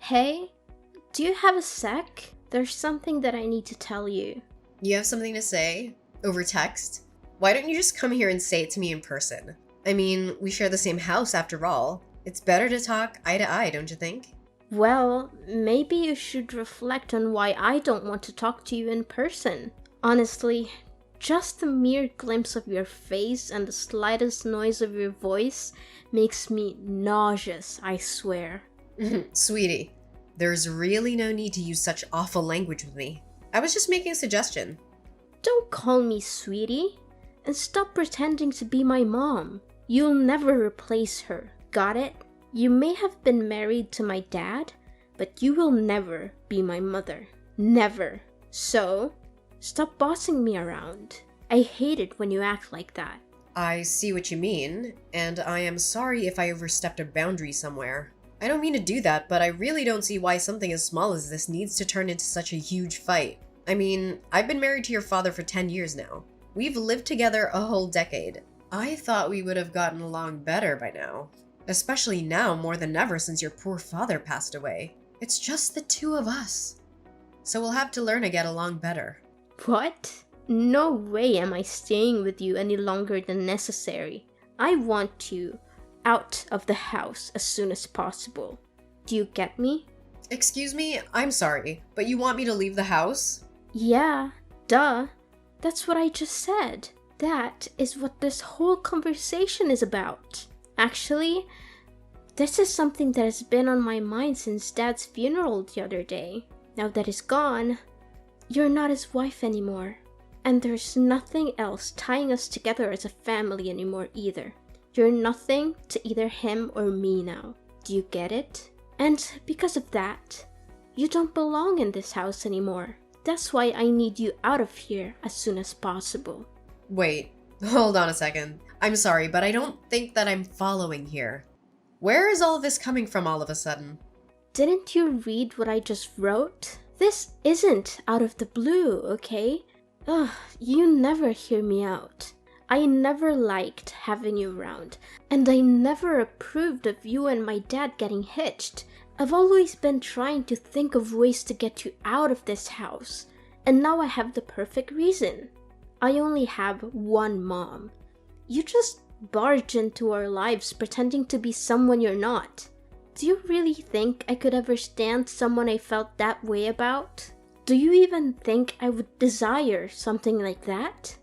Hey, do you have a sec? There's something that I need to tell you. You have something to say? Over text? Why don't you just come here and say it to me in person? I mean, we share the same house after all. It's better to talk eye to eye, don't you think? Well, maybe you should reflect on why I don't want to talk to you in person. Honestly, just the mere glimpse of your face and the slightest noise of your voice makes me nauseous, I swear. Sweetie, there's really no need to use such awful language with me. I was just making a suggestion. Don't call me sweetie, and stop pretending to be my mom. You'll never replace her, got it? You may have been married to my dad, but you will never be my mother. Never. So, stop bossing me around. I hate it when you act like that. I see what you mean, and I am sorry if I overstepped a boundary somewhere. I don't mean to do that, but I really don't see why something as small as this needs to turn into such a huge fight. I mean, I've been married to your father for 10 years now. We've lived together a whole decade. I thought we would have gotten along better by now. Especially now more than ever since your poor father passed away. It's just the two of us. So we'll have to learn to get along better. What? No way am I staying with you any longer than necessary. I want you out of the house as soon as possible. Do you get me? Excuse me, I'm sorry, but you want me to leave the house? Yeah, duh. That's what I just said. That is what this whole conversation is about. Actually, this is something that has been on my mind since Dad's funeral the other day. Now that he's gone, you're not his wife anymore. And there's nothing else tying us together as a family anymore either. You're nothing to either him or me now. Do you get it? And because of that, you don't belong in this house anymore. That's why I need you out of here as soon as possible. Wait, hold on a second. I'm sorry, but I don't think that I'm following here. Where is all this coming from all of a sudden? Didn't you read what I just wrote? This isn't out of the blue, okay? Ugh, you never hear me out. I never liked having you around, and I never approved of you and my dad getting hitched. I've always been trying to think of ways to get you out of this house, and now I have the perfect reason. I only have one mom. You just barge into our lives pretending to be someone you're not. Do you really think I could ever stand someone I felt that way about? Do you even think I would desire something like that?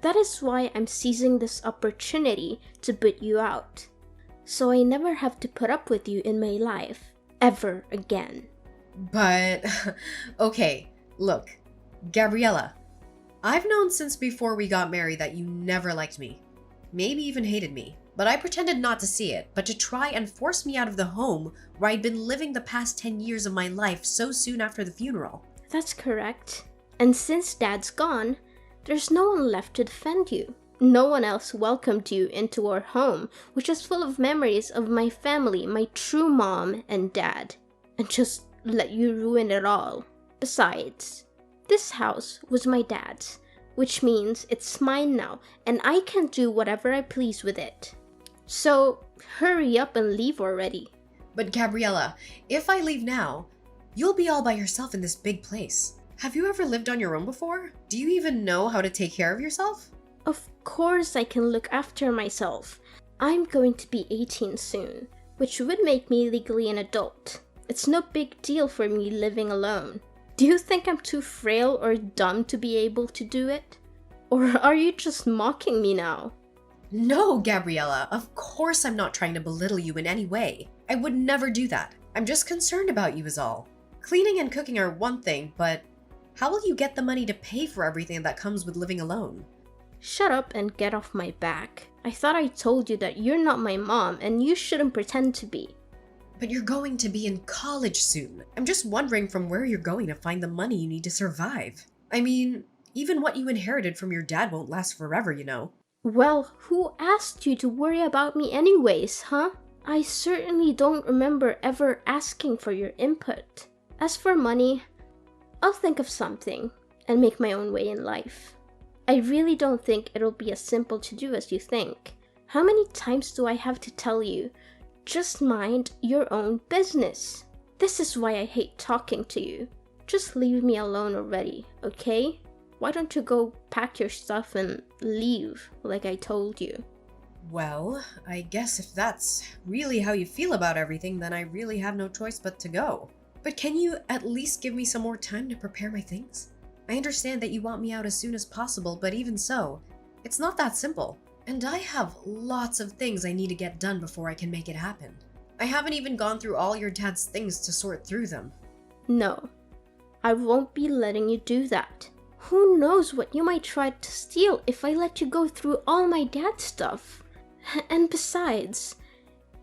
That is why I'm seizing this opportunity to boot you out. So I never have to put up with you in my life, ever again. But, okay, look, Gabriella, I've known since before we got married that you never liked me. Maybe even hated me. But I pretended not to see it, but to try and force me out of the home where I'd been living the past 10 years of my life so soon after the funeral. That's correct. And since Dad's gone, there's no one left to defend you. No one else welcomed you into our home, which is full of memories of my family, my true mom and dad, and just let you ruin it all. Besides, this house was my dad's, which means it's mine now, and I can do whatever I please with it. So, hurry up and leave already. But Gabriella, if I leave now, you'll be all by yourself in this big place. Have you ever lived on your own before? Do you even know how to take care of yourself? Of course I can look after myself. I'm going to be 18 soon, which would make me legally an adult. It's no big deal for me living alone. Do you think I'm too frail or dumb to be able to do it? Or are you just mocking me now? No, Gabriella, of course I'm not trying to belittle you in any way. I would never do that. I'm just concerned about you is all. Cleaning and cooking are one thing, but how will you get the money to pay for everything that comes with living alone? Shut up and get off my back. I thought I told you that you're not my mom and you shouldn't pretend to be. But you're going to be in college soon. I'm just wondering from where you're going to find the money you need to survive. I mean, even what you inherited from your dad won't last forever, you know. Well, who asked you to worry about me anyways, huh? I certainly don't remember ever asking for your input. As for money, I'll think of something and make my own way in life. I really don't think it'll be as simple to do as you think. How many times do I have to tell you, just mind your own business? This is why I hate talking to you. Just leave me alone already, okay? Why don't you go pack your stuff and leave, like I told you? Well, I guess if that's really how you feel about everything, then I really have no choice but to go. But can you at least give me some more time to prepare my things? I understand that you want me out as soon as possible, but even so, it's not that simple. And I have lots of things I need to get done before I can make it happen. I haven't even gone through all your dad's things to sort through them. No, I won't be letting you do that. Who knows what you might try to steal if I let you go through all my dad's stuff? And besides,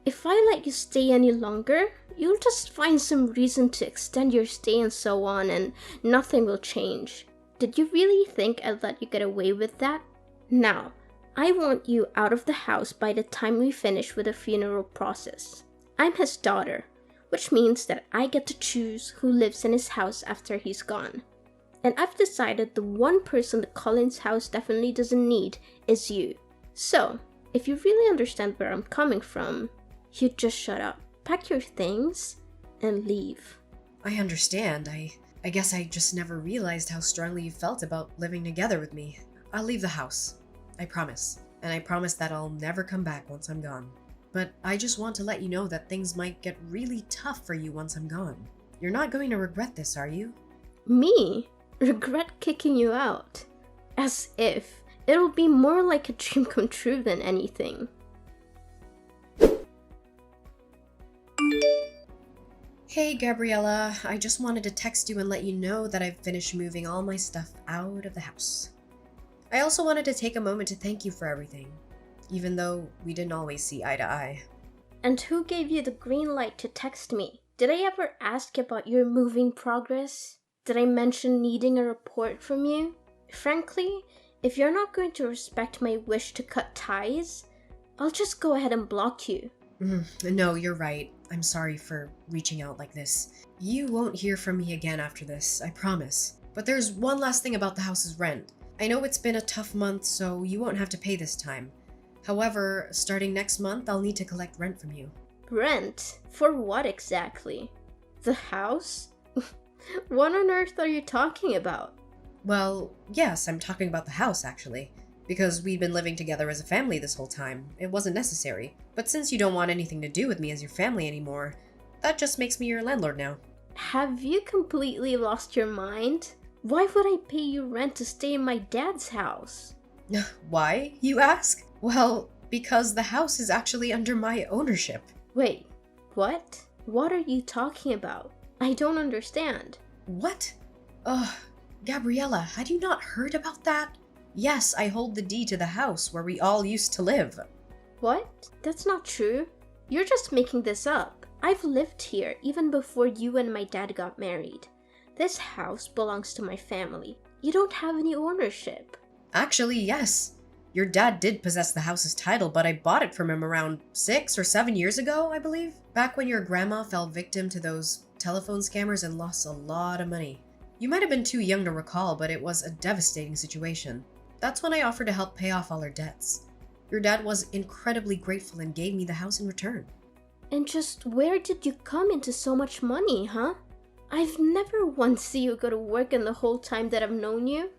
if I let you stay any longer, you'll just find some reason to extend your stay and so on, and nothing will change. Did you really think I'd let you get away with that? Now, I want you out of the house by the time we finish with the funeral process. I'm his daughter, which means that I get to choose who lives in his house after he's gone. And I've decided the one person the Collins house definitely doesn't need is you. So, if you really understand where I'm coming from, you just shut up, pack your things, and leave. I understand. I guess I just never realized how strongly you felt about living together with me. I'll leave the house. I promise. And I promise that I'll never come back once I'm gone. But I just want to let you know that things might get really tough for you once I'm gone. You're not going to regret this, are you? Me? Regret kicking you out? As if. It'll be more like a dream come true than anything. Hey Gabriella, I just wanted to text you and let you know that I've finished moving all my stuff out of the house. I also wanted to take a moment to thank you for everything, even though we didn't always see eye to eye. And who gave you the green light to text me? Did I ever ask about your moving progress? Did I mention needing a report from you? Frankly, if you're not going to respect my wish to cut ties, I'll just go ahead and block you. No, you're right. I'm sorry for reaching out like this. You won't hear from me again after this, I promise. But there's one last thing about the house's rent. I know it's been a tough month, so you won't have to pay this time. However, starting next month, I'll need to collect rent from you. Rent? For what exactly? The house? What on earth are you talking about? Well, yes, I'm talking about the house, actually. Because we've been living together as a family this whole time. It wasn't necessary. But since you don't want anything to do with me as your family anymore, that just makes me your landlord now. Have you completely lost your mind? Why would I pay you rent to stay in my dad's house? Why, you ask? Well, because the house is actually under my ownership. Wait, what? What are you talking about? I don't understand. What? Ugh, Gabriella, had you not heard about that? Yes, I hold the deed to the house where we all used to live. What? That's not true. You're just making this up. I've lived here even before you and my dad got married. This house belongs to my family. You don't have any ownership. Actually, yes. Your dad did possess the house's title, but I bought it from him around 6 or 7 years ago, I believe. Back when your grandma fell victim to those telephone scammers and lost a lot of money. You might have been too young to recall, but it was a devastating situation. That's when I offered to help pay off all her debts. Your dad was incredibly grateful and gave me the house in return. And just where did you come into so much money, huh? I've never once seen you go to work in the whole time that I've known you.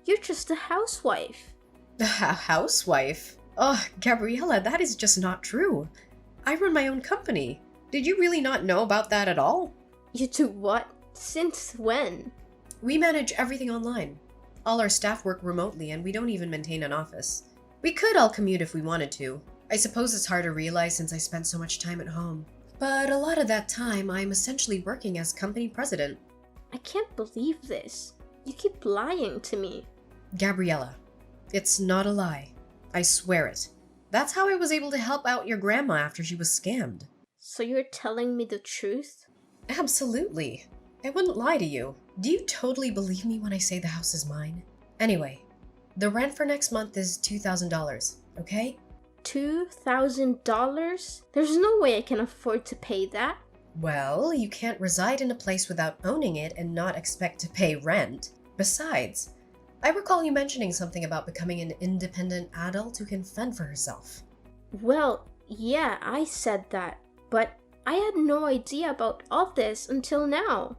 You're just a housewife. A housewife? Oh, Gabriella, that is just not true. I run my own company. Did you really not know about that at all? You do what? Since when? We manage everything online. All our staff work remotely and we don't even maintain an office. We could all commute if we wanted to. I suppose it's hard to realize since I spend so much time at home. But a lot of that time, I'm essentially working as company president. I can't believe this. You keep lying to me. Gabriella, it's not a lie. I swear it. That's how I was able to help out your grandma after she was scammed. So you're telling me the truth? Absolutely. I wouldn't lie to you. Do you totally believe me when I say the house is mine? Anyway, the rent for next month is $2,000, okay? $2,000? There's no way I can afford to pay that. Well, you can't reside in a place without owning it and not expect to pay rent. Besides, I recall you mentioning something about becoming an independent adult who can fend for herself. Well, yeah, I said that, but I had no idea about all this until now.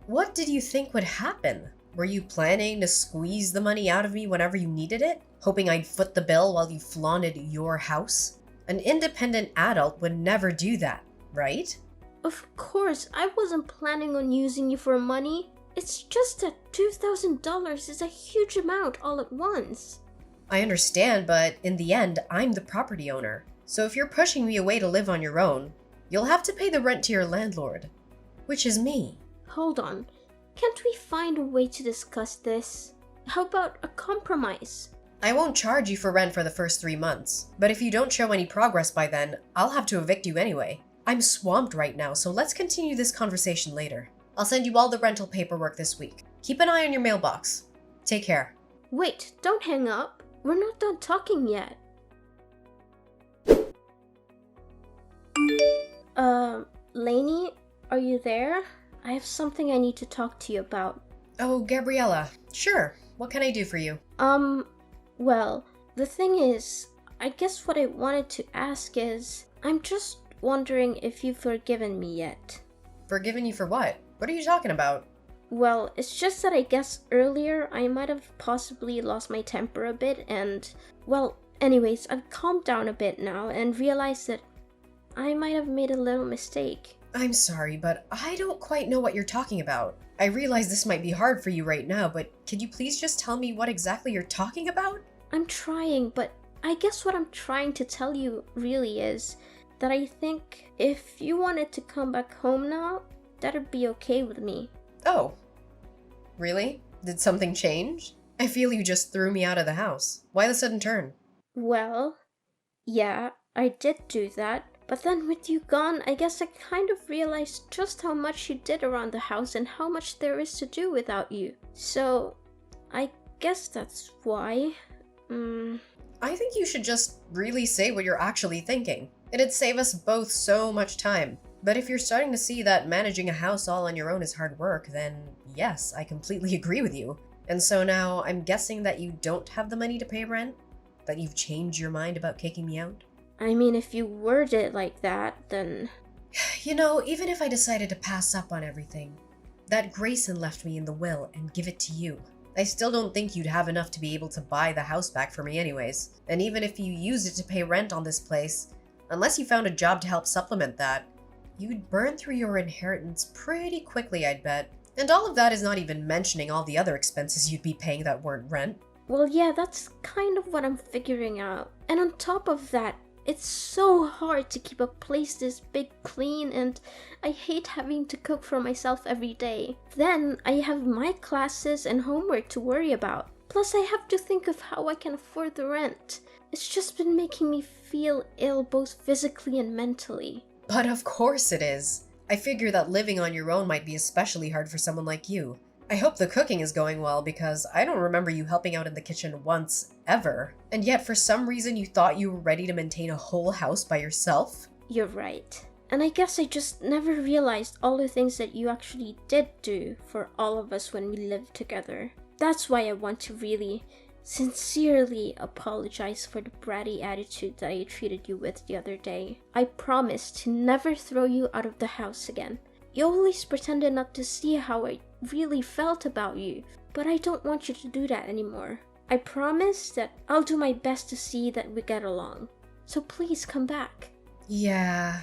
What did you think would happen? Were you planning to squeeze the money out of me whenever you needed it? Hoping I'd foot the bill while you flaunted your house? An independent adult would never do that, right? Of course, I wasn't planning on using you for money. It's just that $2,000 is a huge amount all at once. I understand, but in the end, I'm the property owner. So if you're pushing me away to live on your own, you'll have to pay the rent to your landlord, which is me. Hold on. Can't we find a way to discuss this? How about a compromise? I won't charge you for rent for the first 3 months, but if you don't show any progress by then, I'll have to evict you anyway. I'm swamped right now, so let's continue this conversation later. I'll send you all the rental paperwork this week. Keep an eye on your mailbox. Take care. Wait, don't hang up. We're not done talking yet. Lainey, are you there? I have something I need to talk to you about. Oh, Gabriella. Sure. What can I do for you? Well, the thing is, I guess what I wanted to ask is, I'm just wondering if you've forgiven me yet. Forgiven you for what? What are you talking about? Well, it's just that I guess earlier I might have possibly lost my temper a bit and, well, anyways, I've calmed down a bit now and realized that I might have made a little mistake. I'm sorry, but I don't quite know what you're talking about. I realize this might be hard for you right now, but could you please just tell me what exactly you're talking about? I'm trying, but I guess what I'm trying to tell you really is that I think if you wanted to come back home now, that'd be okay with me. Oh. Really? Did something change? I feel you just threw me out of the house. Why the sudden turn? Well, yeah, I did do that. But then with you gone, I guess I kind of realized just how much you did around the house and how much there is to do without you. So, I guess that's why. I think you should just really say what you're actually thinking. It'd save us both so much time. But if you're starting to see that managing a house all on your own is hard work, then yes, I completely agree with you. And so now I'm guessing that you don't have the money to pay rent? That you've changed your mind about kicking me out? I mean, if you word it like that, then... You know, even if I decided to pass up on everything, that Grayson left me in the will and give it to you, I still don't think you'd have enough to be able to buy the house back for me anyways. And even if you used it to pay rent on this place, unless you found a job to help supplement that, you'd burn through your inheritance pretty quickly, I'd bet. And all of that is not even mentioning all the other expenses you'd be paying that weren't rent. Well, yeah, that's kind of what I'm figuring out. And on top of that, it's so hard to keep a place this big clean, and I hate having to cook for myself every day. Then I have my classes and homework to worry about. Plus I have to think of how I can afford the rent. It's just been making me feel ill both physically and mentally. But of course it is. I figure that living on your own might be especially hard for someone like you. I hope the cooking is going well because I don't remember you helping out in the kitchen once, ever. And yet for some reason you thought you were ready to maintain a whole house by yourself? You're right. And I guess I just never realized all the things that you actually did do for all of us when we lived together. That's why I want to really, sincerely apologize for the bratty attitude that I treated you with the other day. I promise to never throw you out of the house again. You always pretended not to see how I really felt about you, but I don't want you to do that anymore. I promise that I'll do my best to see that we get along. So please come back. Yeah,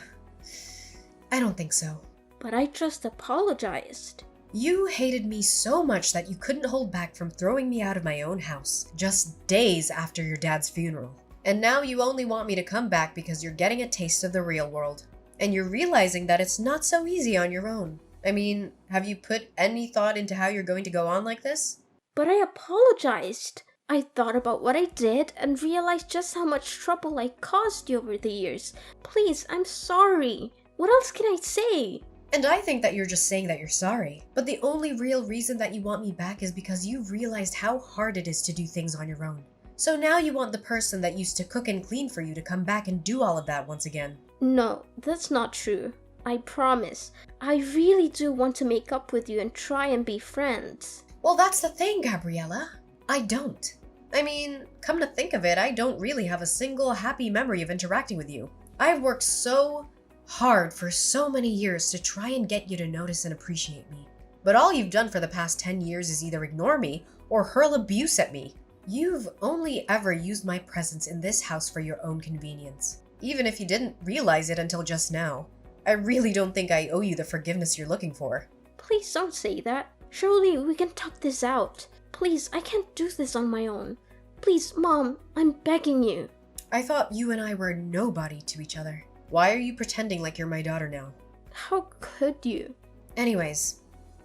I don't think so. But I just apologized. You hated me so much that you couldn't hold back from throwing me out of my own house, just days after your dad's funeral. And now you only want me to come back because you're getting a taste of the real world. And you're realizing that it's not so easy on your own. I mean, have you put any thought into how you're going to go on like this? But I apologized. I thought about what I did and realized just how much trouble I caused you over the years. Please, I'm sorry. What else can I say? And I think that you're just saying that you're sorry. But the only real reason that you want me back is because you've realized how hard it is to do things on your own. So now you want the person that used to cook and clean for you to come back and do all of that once again. No, that's not true. I promise. I really do want to make up with you and try and be friends. Well, that's the thing, Gabriella. I don't. I mean, come to think of it, I don't really have a single happy memory of interacting with you. I've worked so hard for so many years to try and get you to notice and appreciate me. But all you've done for the past 10 years is either ignore me or hurl abuse at me. You've only ever used my presence in this house for your own convenience, even if you didn't realize it until just now. I really don't think I owe you the forgiveness you're looking for. Please don't say that. Surely we can talk this out. Please, I can't do this on my own. Please, Mom, I'm begging you. I thought you and I were nobody to each other. Why are you pretending like you're my daughter now? How could you? Anyways,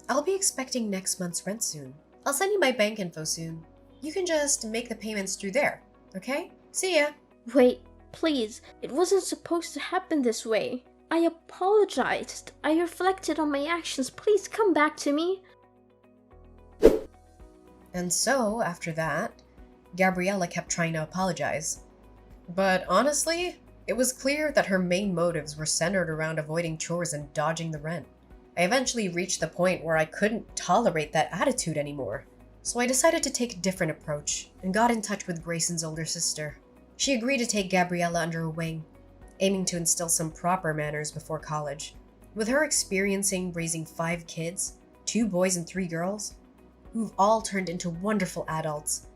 I'll be expecting next month's rent soon. I'll send you my bank info soon. You can just make the payments through there, okay? See ya. Wait, please. It wasn't supposed to happen this way. I apologized. I reflected on my actions. Please come back to me. And so, after that, Gabriella kept trying to apologize. But honestly, it was clear that her main motives were centered around avoiding chores and dodging the rent. I eventually reached the point where I couldn't tolerate that attitude anymore. So I decided to take a different approach and got in touch with Grayson's older sister. She agreed to take Gabriella under her wing, aiming to instill some proper manners before college. With her experiencing raising 5 kids, 2 boys and 3 girls, who've all turned into wonderful adults,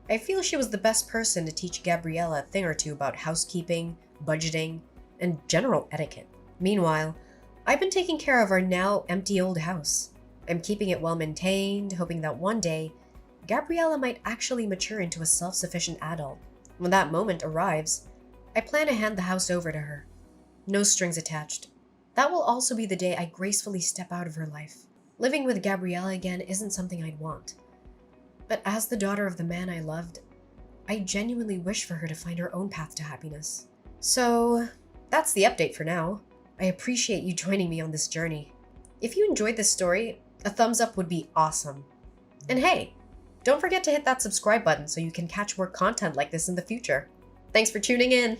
I feel she was the best person to teach Gabriella a thing or two about housekeeping, budgeting, and general etiquette. Meanwhile, I've been taking care of our now empty old house. I'm keeping it well maintained, hoping that one day, Gabriella might actually mature into a self-sufficient adult. When that moment arrives, I plan to hand the house over to her. No strings attached. That will also be the day I gracefully step out of her life. Living with Gabriella again isn't something I'd want. But as the daughter of the man I loved, I genuinely wish for her to find her own path to happiness. So, that's the update for now. I appreciate you joining me on this journey. If you enjoyed this story, a thumbs up would be awesome. And hey, don't forget to hit that subscribe button so you can catch more content like this in the future. Thanks for tuning in!